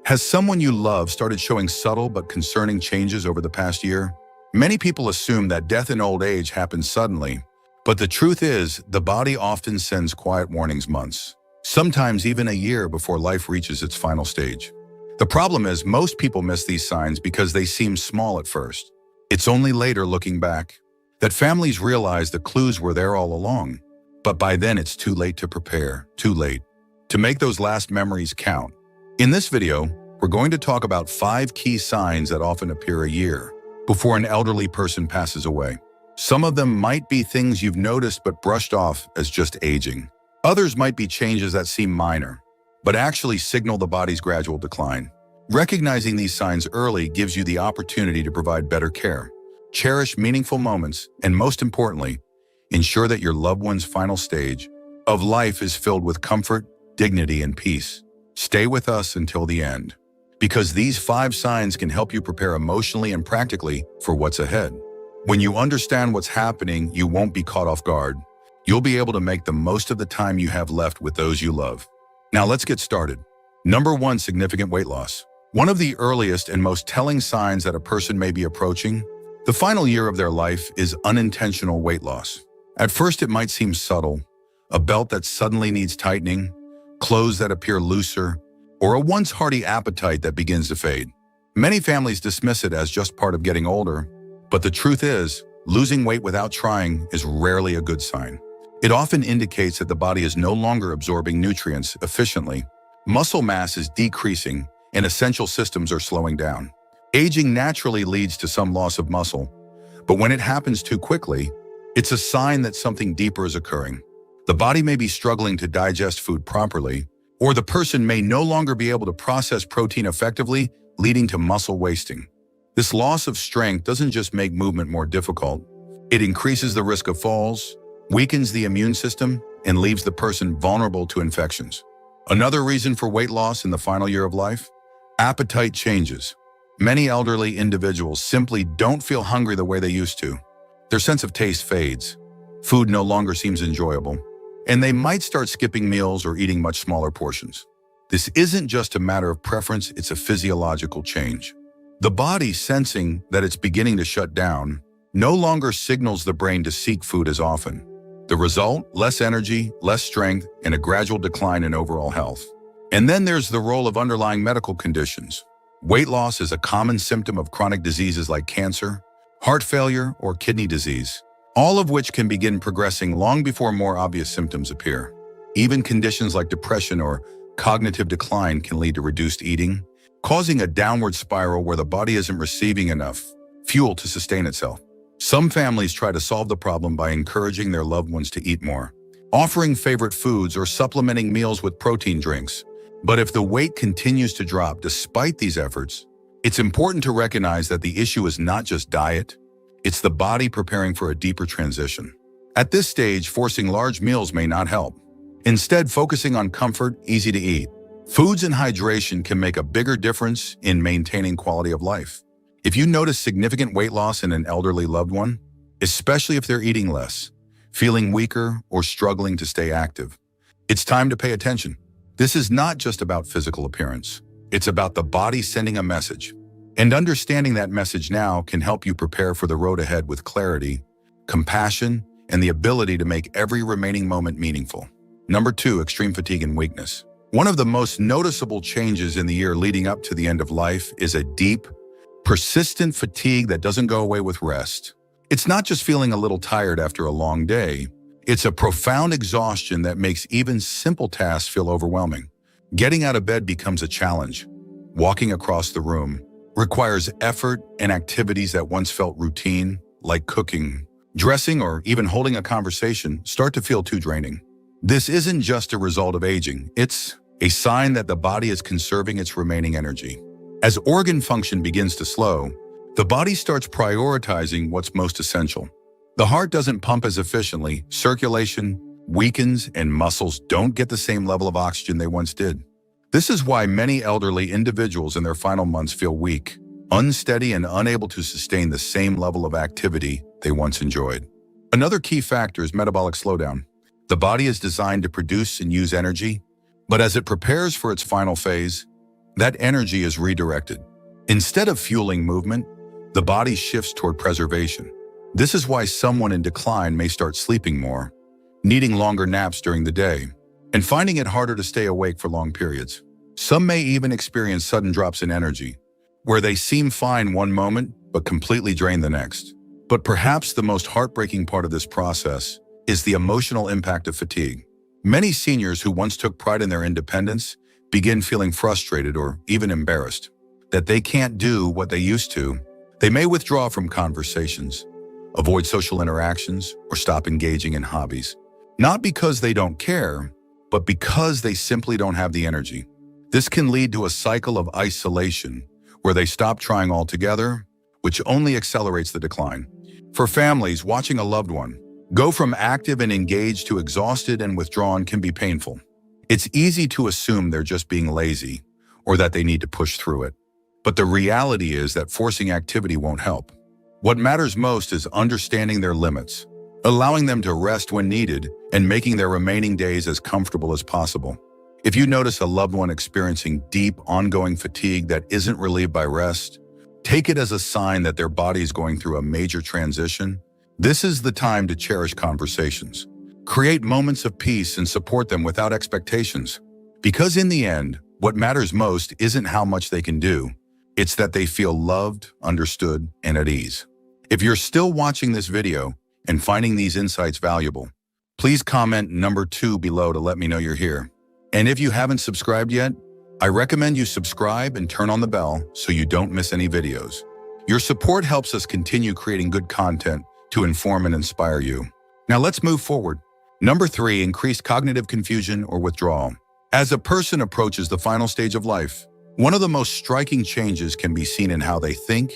Has someone you love started showing subtle but concerning changes over the past year? Many people assume that death in old age happens suddenly, but the truth is, the body often sends quiet warnings months, sometimes even a year before life reaches its final stage. The problem is, most people miss these signs because they seem small at first. It's only later, looking back, that families realize the clues were there all along. But by then, it's too late to prepare, too late to make those last memories count. In this video, we're going to talk about 5 key signs that often appear a year before an elderly person passes away. Some of them might be things you've noticed but brushed off as just aging. Others might be changes that seem minor, but actually signal the body's gradual decline. Recognizing these signs early gives you the opportunity to provide better care, cherish meaningful moments, and most importantly, ensure that your loved one's final stage of life is filled with comfort, dignity, and peace. Stay with us until the end, because these 5 signs can help you prepare emotionally and practically for what's ahead. When you understand what's happening, you won't be caught off guard. You'll be able to make the most of the time you have left with those you love. Now let's get started. Number 1, significant weight loss. One of the earliest and most telling signs that a person may be approaching the final year of their life is unintentional weight loss. At first, it might seem subtle, a belt that suddenly needs tightening, clothes that appear looser, or a once hearty appetite that begins to fade. Many families dismiss it as just part of getting older, but the truth is, losing weight without trying is rarely a good sign. It often indicates that the body is no longer absorbing nutrients efficiently, muscle mass is decreasing, and essential systems are slowing down. Aging naturally leads to some loss of muscle, but when it happens too quickly, it's a sign that something deeper is occurring. The body may be struggling to digest food properly, or the person may no longer be able to process protein effectively, leading to muscle wasting. This loss of strength doesn't just make movement more difficult. It increases the risk of falls, weakens the immune system, and leaves the person vulnerable to infections. Another reason for weight loss in the final year of life? Appetite changes. Many elderly individuals simply don't feel hungry the way they used to. Their sense of taste fades. Food no longer seems enjoyable, and they might start skipping meals or eating much smaller portions. This isn't just a matter of preference, it's a physiological change. The body, sensing that it's beginning to shut down, no longer signals the brain to seek food as often. The result? Less energy, less strength, and a gradual decline in overall health. And then there's the role of underlying medical conditions. Weight loss is a common symptom of chronic diseases like cancer, heart failure, or kidney disease, all of which can begin progressing long before more obvious symptoms appear. Even conditions like depression or cognitive decline can lead to reduced eating, causing a downward spiral where the body isn't receiving enough fuel to sustain itself. Some families try to solve the problem by encouraging their loved ones to eat more, offering favorite foods or supplementing meals with protein drinks. But if the weight continues to drop despite these efforts, it's important to recognize that the issue is not just diet, it's the body preparing for a deeper transition. At this stage, forcing large meals may not help. Instead, focusing on comfort, easy to eat foods and hydration can make a bigger difference in maintaining quality of life. If you notice significant weight loss in an elderly loved one, especially if they're eating less, feeling weaker, or struggling to stay active, it's time to pay attention. This is not just about physical appearance. It's about the body sending a message. And understanding that message now can help you prepare for the road ahead with clarity, compassion, and the ability to make every remaining moment meaningful. Number 2, extreme fatigue and weakness. One of the most noticeable changes in the year leading up to the end of life is a deep, persistent fatigue that doesn't go away with rest. It's not just feeling a little tired after a long day. It's a profound exhaustion that makes even simple tasks feel overwhelming. Getting out of bed becomes a challenge. Walking across the room requires effort, and activities that once felt routine, like cooking, dressing, or even holding a conversation, start to feel too draining. This isn't just a result of aging. It's a sign that the body is conserving its remaining energy. As organ function begins to slow, the body starts prioritizing what's most essential. The heart doesn't pump as efficiently, circulation weakens, and muscles don't get the same level of oxygen they once did. This is why many elderly individuals in their final months feel weak, unsteady, and unable to sustain the same level of activity they once enjoyed. Another key factor is metabolic slowdown. The body is designed to produce and use energy, but as it prepares for its final phase, that energy is redirected. Instead of fueling movement, the body shifts toward preservation. This is why someone in decline may start sleeping more, needing longer naps during the day, and finding it harder to stay awake for long periods. Some may even experience sudden drops in energy, where they seem fine one moment but completely drain the next. But perhaps the most heartbreaking part of this process is the emotional impact of fatigue. Many seniors who once took pride in their independence begin feeling frustrated or even embarrassed that they can't do what they used to. They may withdraw from conversations, avoid social interactions, or stop engaging in hobbies. Not because they don't care, but because they simply don't have the energy. This can lead to a cycle of isolation where they stop trying altogether, which only accelerates the decline. For families, watching a loved one go from active and engaged to exhausted and withdrawn can be painful. It's easy to assume they're just being lazy or that they need to push through it. But the reality is that forcing activity won't help. What matters most is understanding their limits, allowing them to rest when needed, and making their remaining days as comfortable as possible. If you notice a loved one experiencing deep, ongoing fatigue that isn't relieved by rest, take it as a sign that their body is going through a major transition. This is the time to cherish conversations. Create moments of peace and support them without expectations. Because in the end, what matters most isn't how much they can do. It's that they feel loved, understood, and at ease. If you're still watching this video and finding these insights valuable, please comment number 2 below to let me know you're here. And if you haven't subscribed yet, I recommend you subscribe and turn on the bell so you don't miss any videos. Your support helps us continue creating good content to inform and inspire you. Now let's move forward. Number 3, increased cognitive confusion or withdrawal. As a person approaches the final stage of life, one of the most striking changes can be seen in how they think,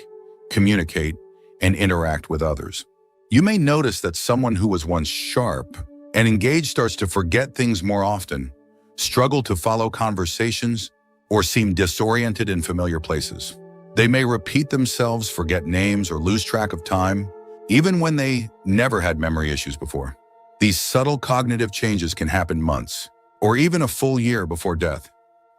communicate, and interact with others. You may notice that someone who was once sharp and engaged starts to forget things more often, struggle to follow conversations, or seem disoriented in familiar places. They may repeat themselves, forget names, or lose track of time, even when they never had memory issues before. These subtle cognitive changes can happen months, or even a full year before death.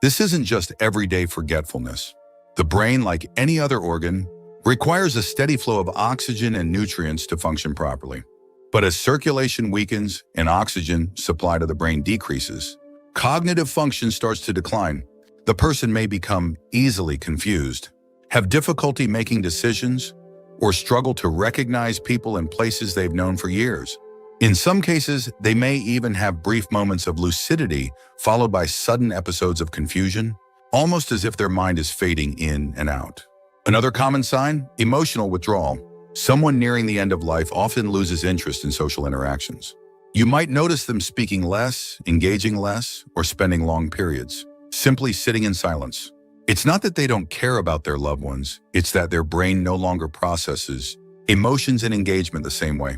This isn't just everyday forgetfulness. The brain, like any other organ, requires a steady flow of oxygen and nutrients to function properly. But as circulation weakens and oxygen supply to the brain decreases, cognitive function starts to decline. The person may become easily confused, have difficulty making decisions, or struggle to recognize people and places they've known for years. In some cases, they may even have brief moments of lucidity followed by sudden episodes of confusion, almost as if their mind is fading in and out. Another common sign, emotional withdrawal. Someone nearing the end of life often loses interest in social interactions. You might notice them speaking less, engaging less, or spending long periods, simply sitting in silence. It's not that they don't care about their loved ones, it's that their brain no longer processes emotions and engagement the same way.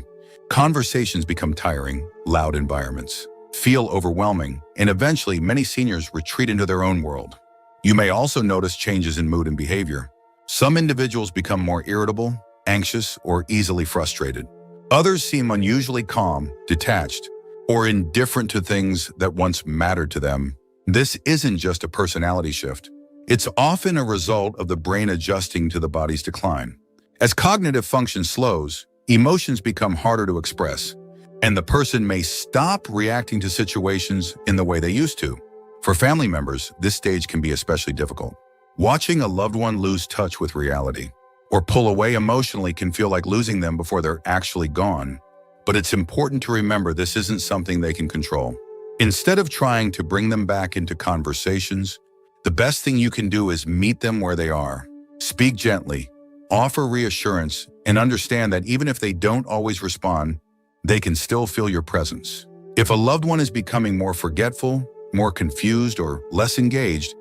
Conversations become tiring, loud environments feel overwhelming, and eventually many seniors retreat into their own world. You may also notice changes in mood and behavior. Some individuals become more irritable, anxious, or easily frustrated. Others seem unusually calm, detached, or indifferent to things that once mattered to them. This isn't just a personality shift. It's often a result of the brain adjusting to the body's decline. As cognitive function slows, emotions become harder to express, and the person may stop reacting to situations in the way they used to. For family members, this stage can be especially difficult. Watching a loved one lose touch with reality or pull away emotionally can feel like losing them before they're actually gone. But it's important to remember this isn't something they can control. Instead of trying to bring them back into conversations, the best thing you can do is meet them where they are. Speak gently, offer reassurance, and understand that even if they don't always respond, they can still feel your presence. If a loved one is becoming more forgetful, more confused, or less engaged,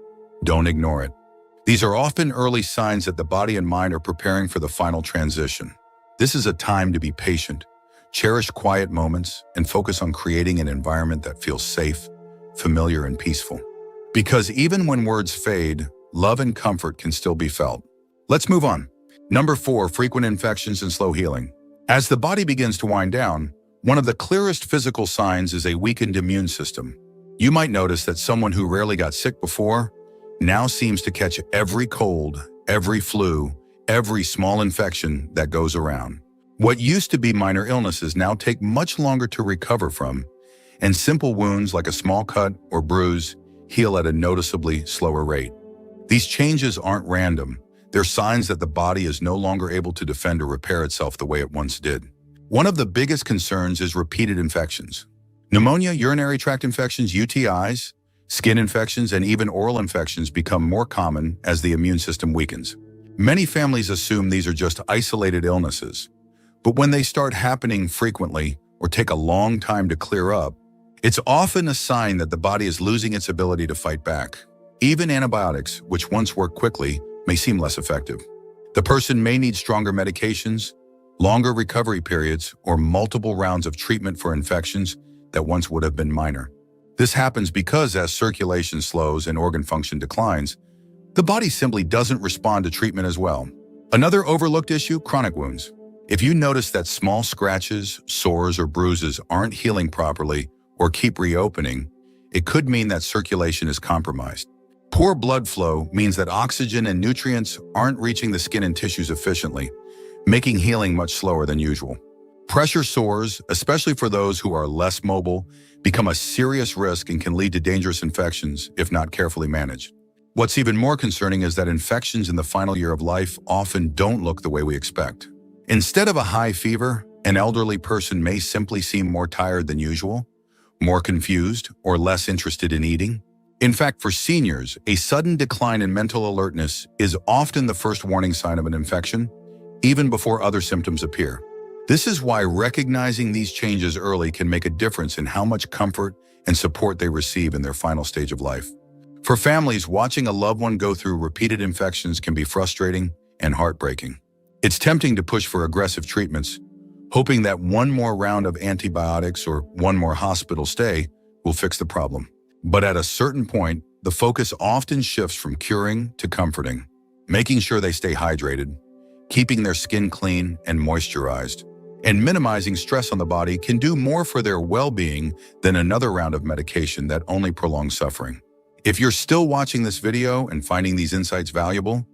don't ignore it. These are often early signs that the body and mind are preparing for the final transition. This is a time to be patient, cherish quiet moments, and focus on creating an environment that feels safe, familiar, and peaceful. Because even when words fade, love and comfort can still be felt. Let's move on. Number 4, frequent infections and slow healing. As the body begins to wind down, one of the clearest physical signs is a weakened immune system. You might notice that someone who rarely got sick before now seems to catch every cold, every flu, every small infection that goes around. What used to be minor illnesses now take much longer to recover from, and simple wounds like a small cut or bruise heal at a noticeably slower rate. These changes aren't random. They're signs that the body is no longer able to defend or repair itself the way it once did. One of the biggest concerns is repeated infections. Pneumonia, urinary tract infections, UTIs, skin infections, and even oral infections become more common as the immune system weakens. Many families assume these are just isolated illnesses, but when they start happening frequently or take a long time to clear up, it's often a sign that the body is losing its ability to fight back. Even antibiotics, which once worked quickly, may seem less effective. The person may need stronger medications, longer recovery periods, or multiple rounds of treatment for infections that once would have been minor. This happens because as circulation slows and organ function declines, the body simply doesn't respond to treatment as well. Another overlooked issue, chronic wounds. If you notice that small scratches, sores, or bruises aren't healing properly or keep reopening, it could mean that circulation is compromised. Poor blood flow means that oxygen and nutrients aren't reaching the skin and tissues efficiently, making healing much slower than usual. Pressure sores, especially for those who are less mobile, become a serious risk and can lead to dangerous infections if not carefully managed. What's even more concerning is that infections in the final year of life often don't look the way we expect. Instead of a high fever, an elderly person may simply seem more tired than usual, more confused, or less interested in eating. In fact, for seniors, a sudden decline in mental alertness is often the first warning sign of an infection, even before other symptoms appear. This is why recognizing these changes early can make a difference in how much comfort and support they receive in their final stage of life. For families, watching a loved one go through repeated infections can be frustrating and heartbreaking. It's tempting to push for aggressive treatments, hoping that one more round of antibiotics or one more hospital stay will fix the problem. But at a certain point, the focus often shifts from curing to comforting, making sure they stay hydrated, keeping their skin clean and moisturized, and minimizing stress on the body can do more for their well-being than another round of medication that only prolongs suffering. If you're still watching this video and finding these insights valuable,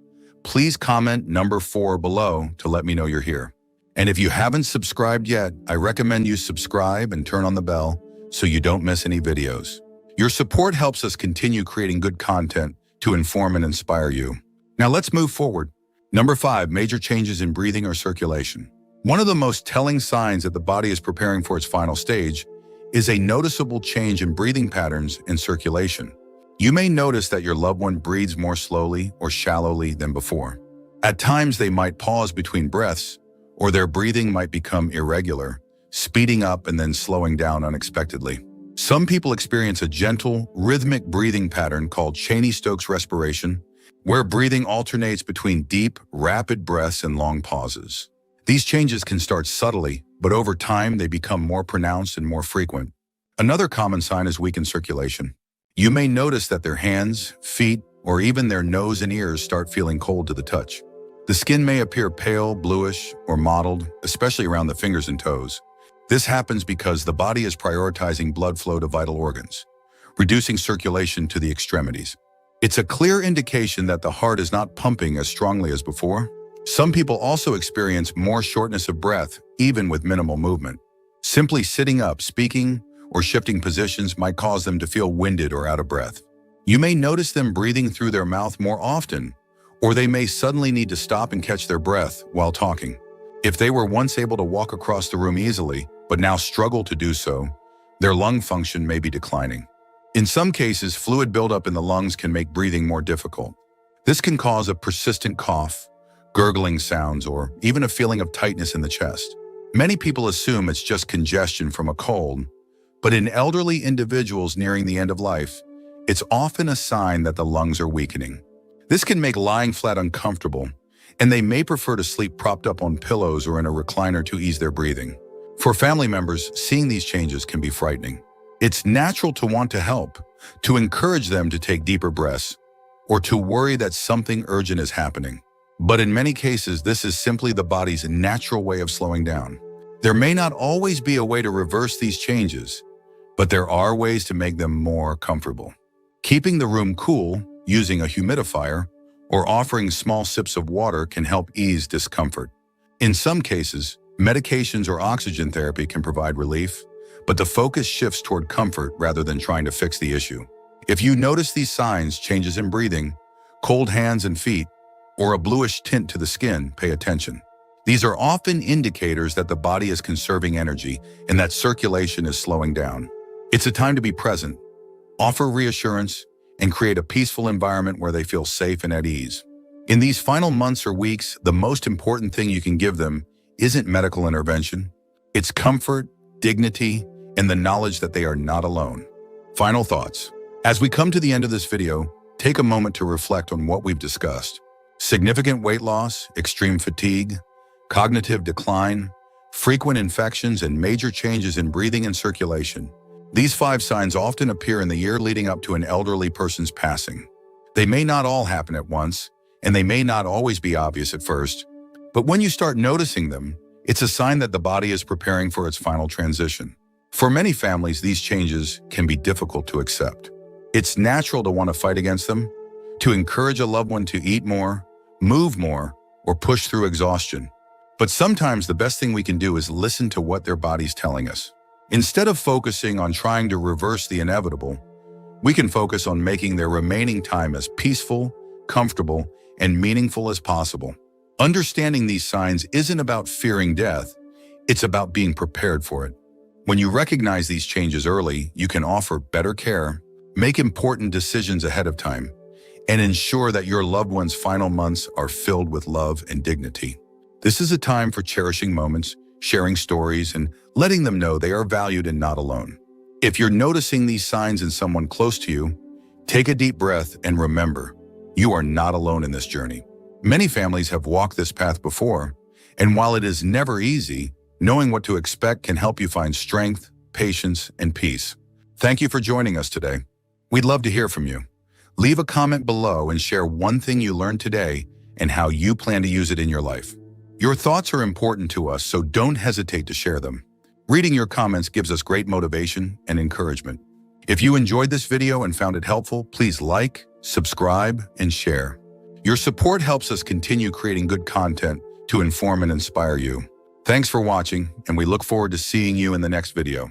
please comment number 4 below to let me know you're here. And if you haven't subscribed yet, I recommend you subscribe and turn on the bell so you don't miss any videos. Your support helps us continue creating good content to inform and inspire you. Now let's move forward. Number 5, major changes in breathing or circulation. One of the most telling signs that the body is preparing for its final stage is a noticeable change in breathing patterns and circulation. You may notice that your loved one breathes more slowly or shallowly than before. At times, they might pause between breaths, or their breathing might become irregular, speeding up and then slowing down unexpectedly. Some people experience a gentle, rhythmic breathing pattern called Cheney-Stokes respiration, where breathing alternates between deep, rapid breaths and long pauses. These changes can start subtly, but over time they become more pronounced and more frequent. Another common sign is weakened circulation. You may notice that their hands, feet, or even their nose and ears start feeling cold to the touch. The skin may appear pale, bluish, or mottled, especially around the fingers and toes. This happens because the body is prioritizing blood flow to vital organs, reducing circulation to the extremities. It's a clear indication that the heart is not pumping as strongly as before. Some people also experience more shortness of breath, even with minimal movement. Simply sitting up, speaking, or shifting positions might cause them to feel winded or out of breath. You may notice them breathing through their mouth more often, or they may suddenly need to stop and catch their breath while talking. If they were once able to walk across the room easily, but now struggle to do so, their lung function may be declining. In some cases, fluid buildup in the lungs can make breathing more difficult. This can cause a persistent cough, gurgling sounds, or even a feeling of tightness in the chest. Many people assume it's just congestion from a cold, but in elderly individuals nearing the end of life, it's often a sign that the lungs are weakening. This can make lying flat uncomfortable, and they may prefer to sleep propped up on pillows or in a recliner to ease their breathing. For family members, seeing these changes can be frightening. It's natural to want to help, to encourage them to take deeper breaths, or to worry that something urgent is happening. But in many cases, this is simply the body's natural way of slowing down. There may not always be a way to reverse these changes, but there are ways to make them more comfortable. Keeping the room cool, using a humidifier, or offering small sips of water can help ease discomfort. In some cases, medications or oxygen therapy can provide relief, but the focus shifts toward comfort rather than trying to fix the issue. If you notice these signs, changes in breathing, cold hands and feet, or a bluish tint to the skin, pay attention. These are often indicators that the body is conserving energy and that circulation is slowing down. It's a time to be present, offer reassurance, and create a peaceful environment where they feel safe and at ease. In these final months or weeks, the most important thing you can give them isn't medical intervention. It's comfort, dignity, and the knowledge that they are not alone. Final thoughts. As we come to the end of this video, take a moment to reflect on what we've discussed. Significant weight loss, extreme fatigue, cognitive decline, frequent infections, and major changes in breathing and circulation. These 5 signs often appear in the year leading up to an elderly person's passing. They may not all happen at once, and they may not always be obvious at first, but when you start noticing them, it's a sign that the body is preparing for its final transition. For many families, these changes can be difficult to accept. It's natural to want to fight against them, to encourage a loved one to eat more, move more, or push through exhaustion. But sometimes the best thing we can do is listen to what their body's telling us. Instead of focusing on trying to reverse the inevitable, we can focus on making their remaining time as peaceful, comfortable, and meaningful as possible. Understanding these signs isn't about fearing death, it's about being prepared for it. When you recognize these changes early, you can offer better care, make important decisions ahead of time, and ensure that your loved one's final months are filled with love and dignity. This is a time for cherishing moments, sharing stories, and letting them know they are valued and not alone. If you're noticing these signs in someone close to you, take a deep breath and remember, you are not alone in this journey. Many families have walked this path before, and while it is never easy, knowing what to expect can help you find strength, patience, and peace. Thank you for joining us today. We'd love to hear from you. Leave a comment below and share one thing you learned today and how you plan to use it in your life. Your thoughts are important to us, so don't hesitate to share them. Reading your comments gives us great motivation and encouragement. If you enjoyed this video and found it helpful, please like, subscribe, and share. Your support helps us continue creating good content to inform and inspire you. Thanks for watching, and we look forward to seeing you in the next video.